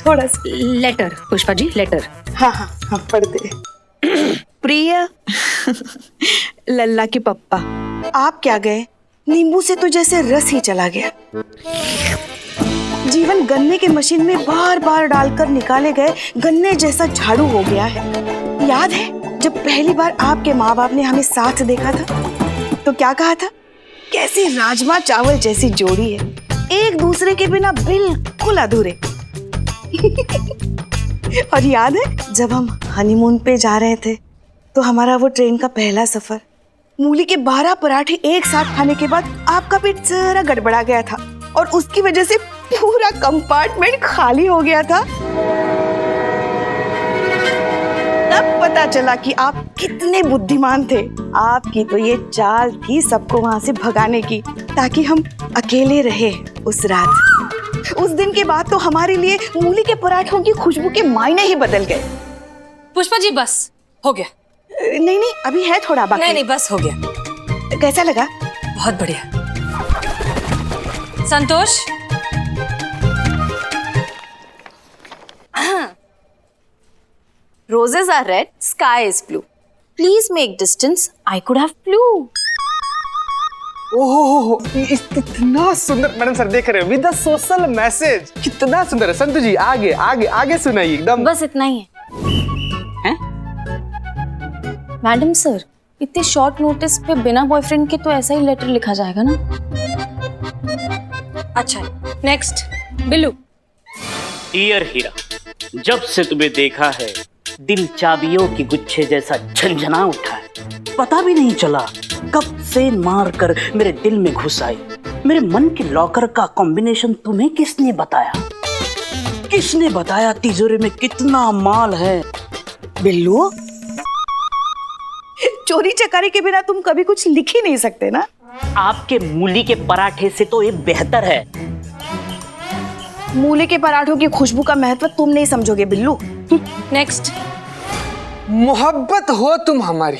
S6: थोड़ा सा।
S1: Letter Pushpa ji, letter.
S6: हाँ हाँ हाँ, पढ़ते। प्रिय लल्ला के पप्पा, आप क्या गए, नींबू से तो जैसे रस ही चला गया। जीवन गन्ने के मशीन में बार बार डालकर निकाले गए गन्ने जैसा झाड़ू हो गया है। याद है जब पहली बार आपके माँ बाप ने हमें साथ देखा था तो क्या कहा था, कैसी राजमा चावल जैसी जोड़ी है, एक दूसरे के बिना बिल्कुल अधूरे। और याद है जब हम हनीमून पे जा रहे थे तो हमारा वो ट्रेन का पहला सफर, मूली के 12 पराठे एक साथ खाने के बाद आपका पेट जरा गड़बड़ा गया था और उसकी वजह से पूरा कंपार्टमेंट खाली हो गया था। तब पता चला कि आप कितने बुद्धिमान थे। आपकी तो ये चाल थी सबको वहां से भगाने की ताकि हम अकेले रहे उस रात। उस दिन के बाद तो हमारे लिए मूली के पराठों की खुशबू के मायने ही बदल गए।
S1: पुष्पा जी बस हो गया।
S6: नहीं नहीं, अभी है थोड़ा बाकी।
S1: नहीं नहीं, बस हो गया।
S6: कैसा लगा?
S1: बहुत बढ़िया। संतोष,
S7: Roses are red, sky is blue.
S1: Please make distance, I could have flu.
S9: ओहो, इतना सुंदर मैडम सर देख रहे हो विद द सोशल मैसेज, कितना सुंदर है। संतु जी आगे आगे आगे सुनाइए एकदम।
S1: बस इतना ही है। मैडम सर, इतने शॉर्ट नोटिस पे बिना बॉयफ्रेंड के तो ऐसा ही लेटर लिखा जाएगा ना। अच्छा, नेक्स्ट बिल्लू।
S10: डियर हीरा, जब से तुम्हें देखा है दिल चाबियों की गुच्छे जैसा झंझना उठा है। पता भी नहीं चला कब से मार कर मेरे दिल में घुस आई। मेरे मन के लॉकर का कॉम्बिनेशन तुम्हें किसने बताया? किसने बताया तिजोरी में कितना माल है? बिल्लू,
S6: चोरी चकारी के बिना तुम कभी कुछ लिख ही नहीं सकते ना।
S10: आपके मूली के पराठे से तो ये बेहतर है।
S6: मूली के पराठों की खुशबू का महत्व तुम नहीं समझोगे बिल्लू।
S1: नेक्स्ट।
S9: मोहब्बत हो तुम हमारी,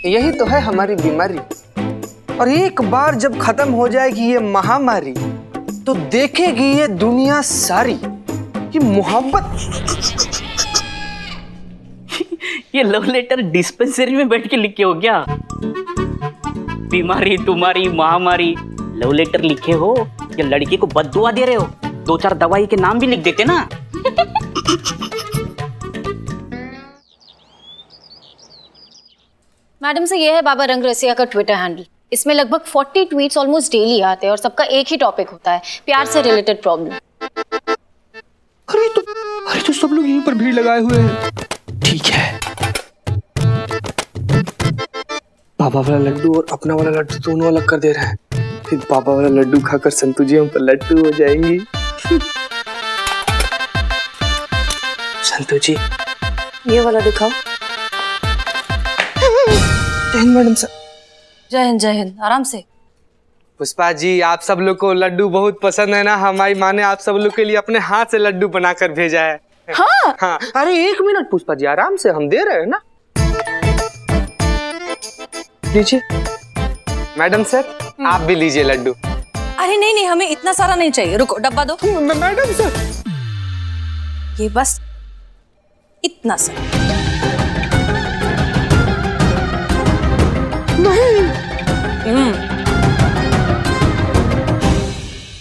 S9: यही तो है हमारी बीमारी। और एक बार जब खत्म हो जाएगी ये महामारी, तो देखेगी ये दुनिया सारी कि मोहब्बत।
S10: ये लव लेटर डिस्पेंसरी में बैठ के लिखे हो क्या? बीमारी तुम्हारी महामारी, लव लेटर लिखे हो या लड़की को बद्दुआ दे रहे हो? 2-4 दवाई के नाम भी लिख देते ना।
S7: मैडम से ये है बाबा रंग रसिया का ट्विटर हैंडल। इसमें लगभग 40 ट्वीट्स ऑलमोस्ट डेली आते हैं और सबका एक ही टॉपिक होता है, प्यार से रिलेटेड प्रॉब्लम।
S9: अरे तो सब लोग यहीं पर भीड़ लगाए हुए हैं। ठीक है, बाबा वाला लड्डू और अपना वाला लड्डू दोनों अलग कर दे रहे हैं। फिर बाबा वाला लड्डू खाकर संतु जी हम पर लड्डू हो जाएंगी। संतु जी
S6: ये वाला दिखाओ।
S9: जय हिंद मैडम सर।
S1: जय हिंद, जय हिंद। आराम से।
S9: पुष्पा जी, आप सब लोग को लड्डू बहुत पसंद है ना। हमारी माँ ने आप सब लोग के लिए अपने हाथ से लड्डू बनाकर भेजा है।
S6: हाँ
S9: हाँ, अरे 1 मिनट पुष्पा जी, आराम से, हम दे रहे हैं ना। लीजिए मैडम सर, आप भी लीजिए लड्डू।
S1: अरे नहीं नहीं, हमें इतना सारा नहीं चाहिए, रुको डब्बा दो।
S9: मैडम सर,
S1: ये बस इतना सा।
S9: नहीं।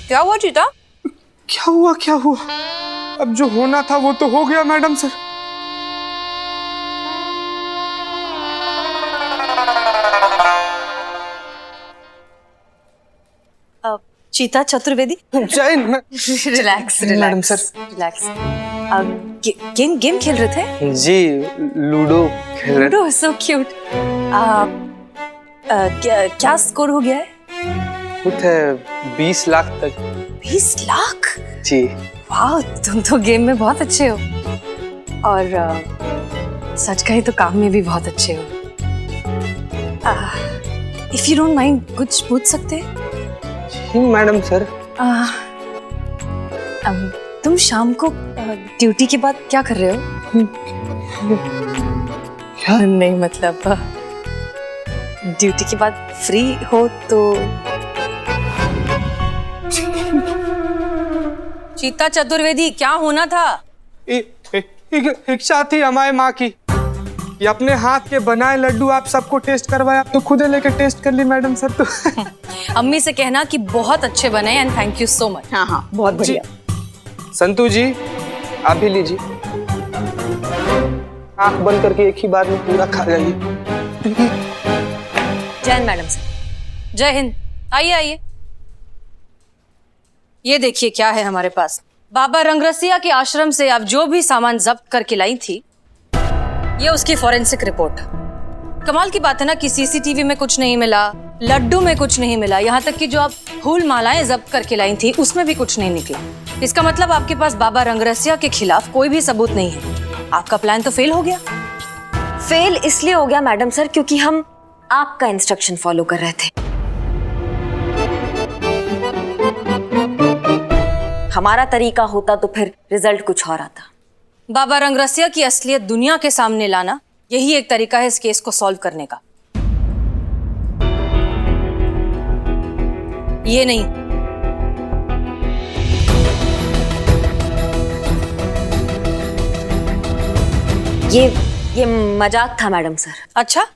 S1: क्या हुआ चीता?
S9: क्या हुआ क्या हुआ? अब जो होना था वो तो हो गया मैडम सर।
S1: चीता Chaturvedi. Relax
S9: madam sir.
S1: Relax. Game खेल रहे थे?
S9: जी, लूडो खेल रहे थे।
S1: Ludo, so cute. क्या स्कोर हो गया है?
S9: कुछ है 20 लाख तक।
S1: 20 लाख?
S9: जी।
S1: वाह, तुम तो गेम में बहुत अच्छे हो और सच कहे तो काम में भी बहुत अच्छे हो। इफ यू डोंट माइंड, कुछ पूछ सकते हैं?
S9: जी मैडम सर।
S1: तुम शाम को ड्यूटी के बाद क्या कर रहे हो?
S9: क्या?
S1: नहीं मतलब ड्यूटी के बाद फ्री हो तो। चीता चतुर्वेदी, क्या होना था?
S9: इच्छा थी हमारे माँ की, ये अपने हाथ के बनाए लड्डू आप सबको टेस्ट करवाया, तो खुद लेके टेस्ट कर ली मैडम सर। तो
S1: अम्मी से कहना कि बहुत अच्छे बने and thank you so much.
S6: हाँ हाँ, बहुत बढ़िया।
S9: संतु जी, आप भी लीजिए, आंख बंद करके एक ही बार में पूरा खा जाइए।
S1: जय हिंद मैडम से। जय हिंद। आइए आइए। ये देखिए क्या है हमारे पास। बाबा रंगरसिया के आश्रम से आप जो भी सामान जब्त करके लाई थी, ये उसकी फॉरेंसिक रिपोर्ट। कमाल की बात है ना कि सीसीटीवी में कुछ नहीं मिला, लड्डू में कुछ नहीं मिला, यहाँ तक कि जो आप फूल मालाएं जब्त करके लाई थी उसमें भी कुछ नहीं निकला। इसका मतलब आपके पास बाबा रंगरसिया के खिलाफ कोई भी सबूत नहीं है। आपका प्लान तो फेल हो गया।
S2: फेल इसलिए हो गया मैडम सर क्योंकि हम आपका इंस्ट्रक्शन फॉलो कर रहे थे। हमारा तरीका होता तो फिर रिजल्ट कुछ और आता।
S1: बाबा रंगरसिया की असलियत दुनिया के सामने लाना, यही एक तरीका है इस केस को सॉल्व करने का। ये नहीं,
S2: ये ये मजाक था मैडम सर।
S1: अच्छा,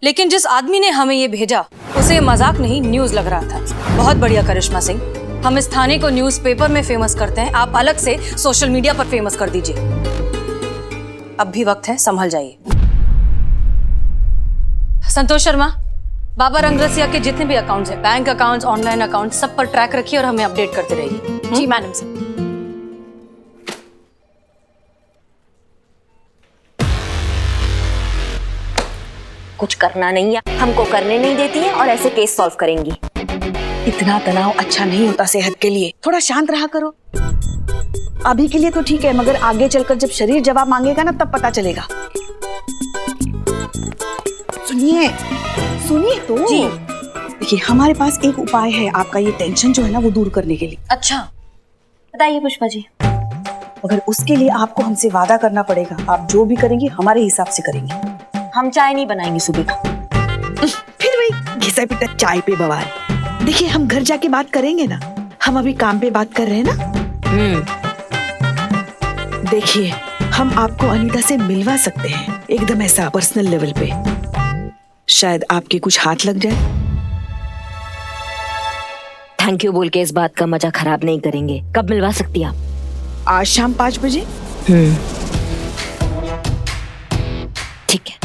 S1: लेकिन जिस आदमी ने हमें ये भेजा उसे ये मजाक नहीं न्यूज लग रहा था। बहुत बढ़िया करिश्मा सिंह, हम इस थाने को न्यूज़पेपर में फेमस करते हैं, आप अलग से सोशल मीडिया पर फेमस कर दीजिए। अब भी वक्त है, संभल जाइए। संतोष शर्मा, बाबा रंगरसिया के जितने भी अकाउंट्स हैं, बैंक अकाउंट्स, ऑनलाइन अकाउंट, सब पर ट्रैक रखिए और हमें अपडेट करते रहिए।
S7: जी मैडम सर।
S2: कुछ करना नहीं है, हमको करने नहीं देती है और ऐसे केस सॉल्व करेंगी।
S6: इतना तनाव अच्छा नहीं होता सेहत के लिए, थोड़ा शांत रहा करो। अभी के लिए तो ठीक है, मगर आगे चलकर जब शरीर जवाब मांगेगा ना तब पता चलेगा। सुनिए सुनिए तो
S2: जी।
S6: देखिए, हमारे पास एक उपाय है आपका ये टेंशन जो है ना वो दूर करने के लिए।
S2: अच्छा बताइए पुष्पा जी।
S6: मगर उसके लिए आपको हमसे वादा करना पड़ेगा, आप जो भी करेंगी हमारे हिसाब से करेंगी।
S2: हम चाय नहीं बनाएंगे सुबह का।
S6: फिर वही घिसा पिटा चाय पे बवाल। देखिए, हम घर जाके बात करेंगे ना, हम अभी काम पे बात कर रहे हैं ना। देखिए, हम आपको अनीता से मिलवा सकते हैं, एकदम ऐसा पर्सनल लेवल पे। शायद आपके कुछ हाथ लग जाए।
S2: थैंक यू बोल के इस बात का मजा खराब नहीं करेंगे। कब मिलवा सकती आप?
S6: आज शाम 5 बजे।
S2: ठीक है।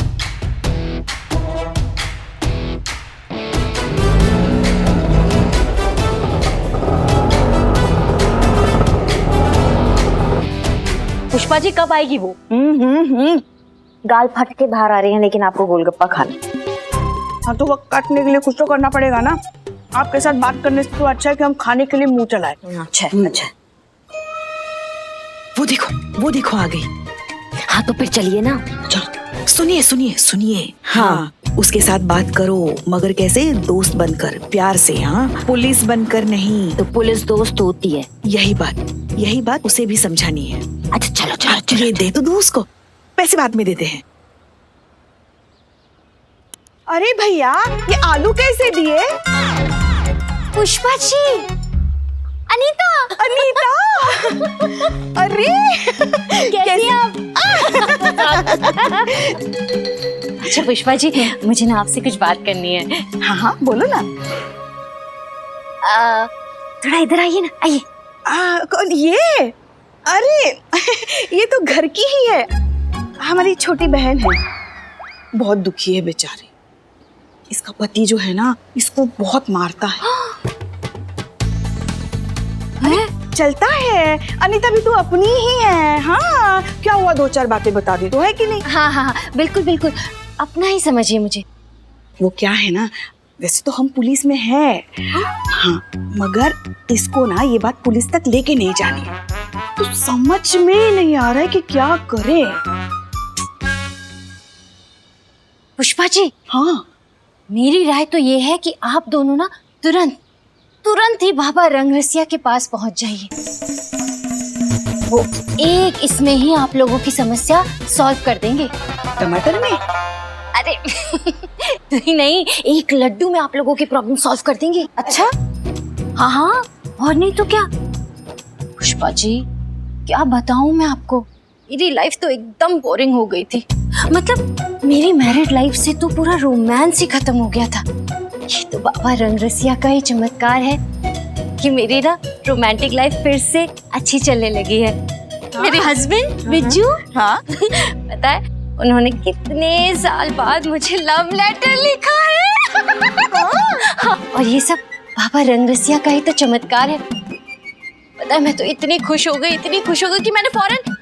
S2: पुष्पा जी कब आएगी वो? गाल फट के बाहर आ रही हैं, लेकिन आपको गोलगप्पा खाना।
S6: हाँ तो वक्त काटने के लिए कुछ तो करना पड़ेगा ना। आपके साथ बात करने से तो अच्छा है कि हम खाने के लिए मुंह चलाएं।
S2: अच्छा अच्छा।
S6: वो देखो आ गई।
S2: हाँ तो फिर चलिए ना।
S6: चलो सुनिए सुनिए सुनिए। हाँ, उसके साथ बात करो, मगर कैसे? दोस्त बनकर, प्यार से। हाँ, पुलिस बनकर नहीं।
S2: तो पुलिस दोस्त होती है।
S6: यही बात उसे भी समझानी है।
S2: अच्छा चलो चलो चलो।
S6: ये दे तो दो उसको, पैसे बाद में देते हैं। अरे भैया, ये आलू कैसे दिए?
S7: पुष्पा जी। अनीता।
S6: अरे
S7: कैसी आप? अच्छा पुष्पा जी, मुझे ना आपसे कुछ बात करनी है।
S6: हाँ हाँ बोलो ना।
S7: थोड़ा इधर आइए ना, आइए।
S6: कौन ये? अरे ये तो घर की ही है, हमारी छोटी बहन है। बहुत दुखी है बेचारी। इसका पति जो है ना, इसको बहुत मारता है। चलता है। अनीता भी तो अपनी ही है। हाँ, क्या हुआ? 2-4 बातें बता दी तो है कि नहीं?
S7: हाँ हाँ हाँ, बिल्कुल बिल्कुल, अपना ही समझिए मुझे।
S6: वो क्या है ना, वैसे तो हम पुलिस में है। हाँ, मगर इसको ना ये बात पुलिस तक लेके नहीं जानी। तो समझ में नहीं आ रहा है कि क्या करे।
S7: पुष्पा जी।
S6: हाँ,
S7: मेरी राय तो ये है कि आप दोनों ना तुरंत ही बाबा रंगरसिया के पास पहुंच जाइए। वो एक इसमें ही आप लोगों की समस्या सॉल्व कर देंगे।
S6: टमाटर में?
S7: अरे नहीं, एक लड्डू में आप लोगों की प्रॉब्लम सॉल्व कर देंगे।
S6: अच्छा?
S7: हाँ हाँ, और नहीं तो क्या। पुष्पा जी, क्या बताऊं मैं आपको, मेरी लाइफ तो एकदम बोरिंग हो गई थी। मतलब मेरी मैरिड लाइफ से तो पूरा रोमांस ही खत्म हो गया था। ये तो बाबा रंगरसिया का ही चमत्कार है कि मेरी ना रोमांटिक लाइफ फिर से अच्छी चलने लगी है। मेरे हस्बैंड बिज्जू, हाँ पता है उन्होंने कितने साल बाद मुझे लव लेटर लिखा है। हाँ, और ये सब बाबा रंगरसिया का ही तो चमत्कार है। पता है, मैं तो इतनी खुश हो गई कि मैंने फौरन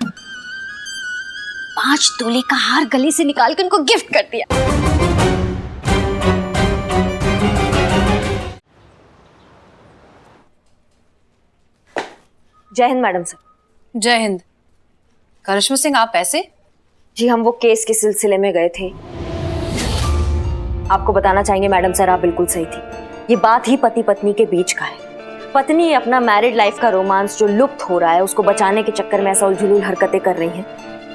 S7: 5 तोले का हार गले से निकाल कर उनको गिफ्ट कर दिया।
S2: जय हिंद मैडम सर।
S1: जय हिंद। करिश्मा सिंह, आप ऐसे?
S2: जी, हम वो केस के सिलसिले में गए थे। आपको बताना चाहेंगे मैडम सर, आप बिल्कुल सही थी। ये बात ही पति पत्नी के बीच का है। पत्नी अपना मैरिड लाइफ का रोमांस जो लुप्त हो रहा है उसको बचाने के चक्कर में ऐसा उलझुल हरकतें कर रही हैं।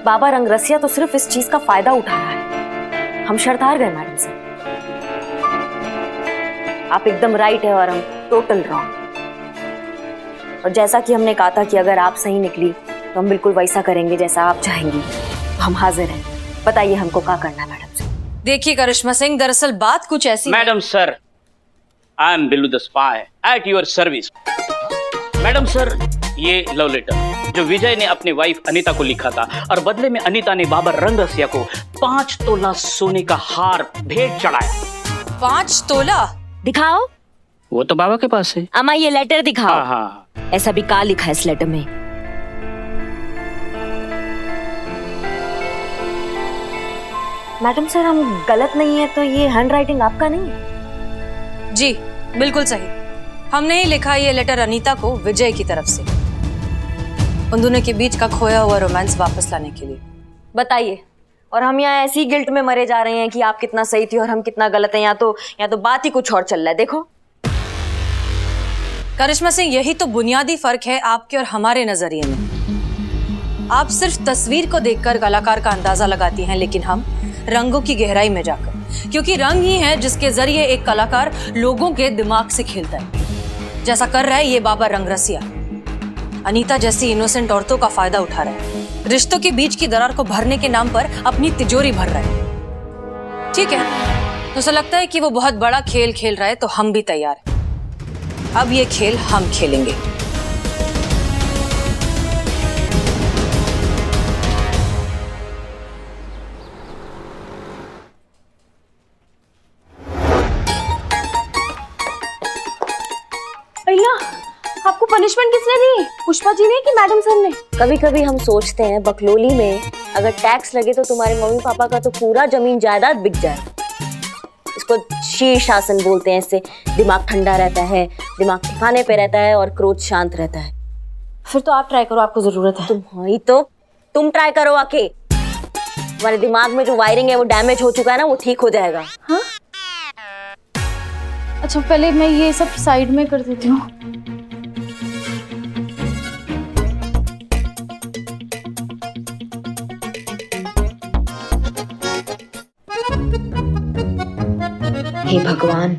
S2: बाबा रंगरसिया तो सिर्फ इस चीज का फायदा उठा रहा है। हम शर्त हार गए मैडम सर। आप एकदम राइट है और हम टोटल रॉन्ग। और जैसा कि हमने कहा था कि अगर आप सही निकली तो हम बिल्कुल वैसा करेंगे जैसा आप चाहेंगी। हम हाजिर हैं। बताइए हमको क्या करना है मैडम सर।
S1: देखिए करिश्मा सिंह, दरअसल बात कुछ ऐसी है।
S10: Madam sir, I am Billu the spy at your service. Madam sir, ये लव लेटर जो विजय ने अपनी वाइफ अनीता को लिखा था और बदले में अनीता ने बाबा रंगरसिया को 5 तोला सोने का हार भेंट चढ़ाया।
S1: 5 तोला?
S2: दिखाओ।
S10: वो तो बाबा के पास है।
S2: अम्मा ये लेटर दिखाओ।
S10: हाँ।
S2: ऐसा भी क्या लिखा है इस लेटर में? मैडम सर, हम गलत नहीं है तो ये हैंडराइटिंग आपका नहीं है?
S1: जी बिल्कुल सही। हमने ही लिखा ये लेटर अनीता को विजय की तरफ से, उन दोनों के बीच का खोया हुआ रोमांस वापस लाने के लिए।
S2: बताइए। और हम यहाँ ऐसी गिल्ट में मरे जा रहे हैं कि आप कितना सही थी और हम कितना गलत है। यहाँ तो बात ही कुछ और चल रहा है। देखो
S1: करिश्मा सिंह, यही तो बुनियादी फर्क है आपके और हमारे नजरिए में। आप सिर्फ तस्वीर को देखकर कलाकार का अंदाजा लगाती हैं, लेकिन हम रंगों की गहराई में जाकर, क्योंकि रंग ही है जिसके जरिए एक कलाकार लोगों के दिमाग से खेलता है, जैसा कर रहा है ये बाबा रंगरसिया। अनीता जैसी इनोसेंट औरतों का फायदा उठा रहा है, रिश्तों के बीच की दरार को भरने के नाम पर अपनी तिजोरी भर रहा है। ठीक है, तो ऐसा लगता है कि वो बहुत बड़ा खेल खेल रहा है, तो हम भी तैयार हैं। अब ये खेल हम खेलेंगे।
S7: भैया, आपको पनिशमेंट किसने दी? पुष्पा जी ने कि मैडम सर ने?
S2: कभी कभी हम सोचते हैं बकलोली में अगर टैक्स लगे तो तुम्हारे मम्मी पापा का तो पूरा जमीन जायदाद बिक जाए। इसको शीर्षासन बोलते हैं। इससे दिमाग ठंडा रहता है, दिमाग ठिकाने पे रहता है और क्रोध शांत रहता है।
S7: फिर तो आप ट्राई करो, आपको जरूरत है।
S2: तुम ट्राई करो आके। तुम्हारे दिमाग में जो वायरिंग है वो डैमेज हो चुका है ना, वो ठीक हो जाएगा।
S7: हाँ? अच्छा, पहले मैं ये सब साइड में कर देती हूँ।
S2: हे भगवान,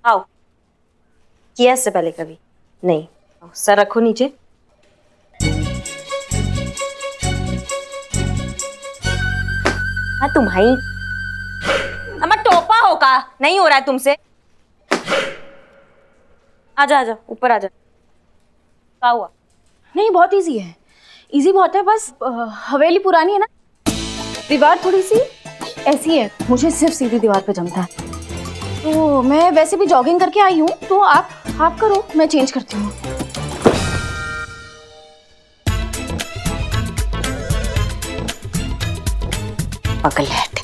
S2: आओ। किया इससे पहले कभी नहीं? सर रखो नीचे। हाँ तुम्हारी अम्मा टोपा होगा, नहीं हो रहा है तुमसे। आजा आजा, ऊपर आजा। क्या हुआ?
S7: नहीं, बहुत इजी है। इजी बहुत है, बस हवेली पुरानी है ना, दीवार थोड़ी सी ऐसी है, मुझे सिर्फ सीधी दीवार पे जमता है। तो मैं वैसे भी जॉगिंग करके आई हूँ, तो आप करो, मैं चेंज करती हूँ।
S2: पगलैट।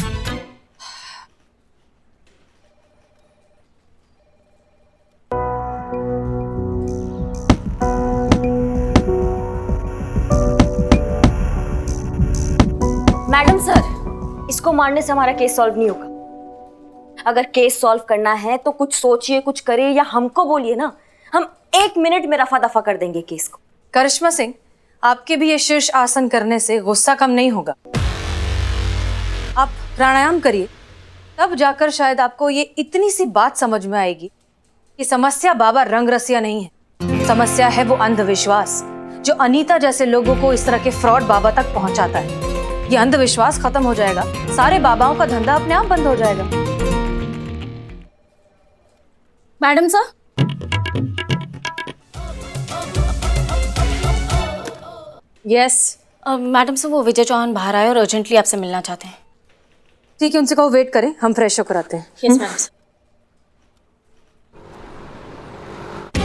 S2: मैडम सर, इसको मारने से हमारा केस सॉल्व नहीं होगा। अगर केस सॉल्व करना है तो कुछ सोचिए, कुछ करिए या हमको बोलिए ना, हम 1 मिनट में रफा दफा कर देंगे केस को।
S1: करिश्मा सिंह, आपके भी ये शीर्ष आसन करने से गुस्सा कम नहीं होगा। आप प्राणायाम करिए, तब जाकर शायद आपको ये इतनी सी बात समझ में आएगी कि समस्या बाबा रंगरसिया नहीं है, समस्या है वो अंधविश्वास जो अनीता जैसे लोगों को इस तरह के फ्रॉड बाबा तक पहुंचाता है। ये अंधविश्वास खत्म हो जाएगा, सारे बाबाओं का धंधा अपने आप बंद हो जाएगा।
S7: Madam sir,
S1: yes
S7: madam sir, वो विजय चौहान बाहर आए और अर्जेंटली आपसे मिलना चाहते हैं।
S1: ठीक है, उनसे कहो वेट करें, हम फ्रेश होकर आते हैं।
S7: Yes madam sir.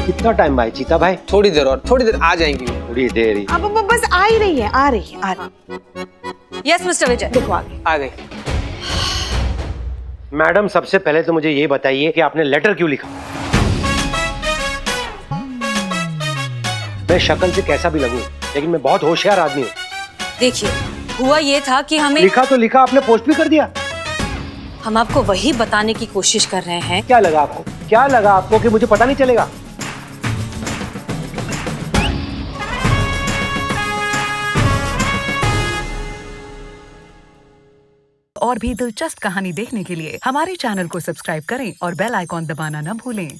S8: कितना टाइम भाई चीता भाई?
S9: थोड़ी देर और, थोड़ी देर आ जाएंगी।
S8: थोड़ी देर ही।
S6: अब बस आ ही रही है, आ रही है।
S1: यस मिस्टर विजय।
S6: देखो आगे
S9: आ गई।
S8: मैडम, सबसे पहले तो मुझे ये बताइए कि आपने लेटर क्यों लिखा? मैं शक्ल से कैसा भी लगूं, लेकिन मैं बहुत होशियार आदमी हूँ।
S1: देखिए, हुआ ये था कि हमें
S8: लिखा तो लिखा, आपने पोस्ट भी कर दिया।
S1: हम आपको वही बताने की कोशिश कर रहे हैं।
S8: क्या लगा आपको? क्या लगा आपको कि मुझे पता नहीं चलेगा?
S13: और भी दिलचस्प कहानी देखने के लिए हमारे चैनल को सब्सक्राइब करें और बेल आइकॉन दबाना न भूलें।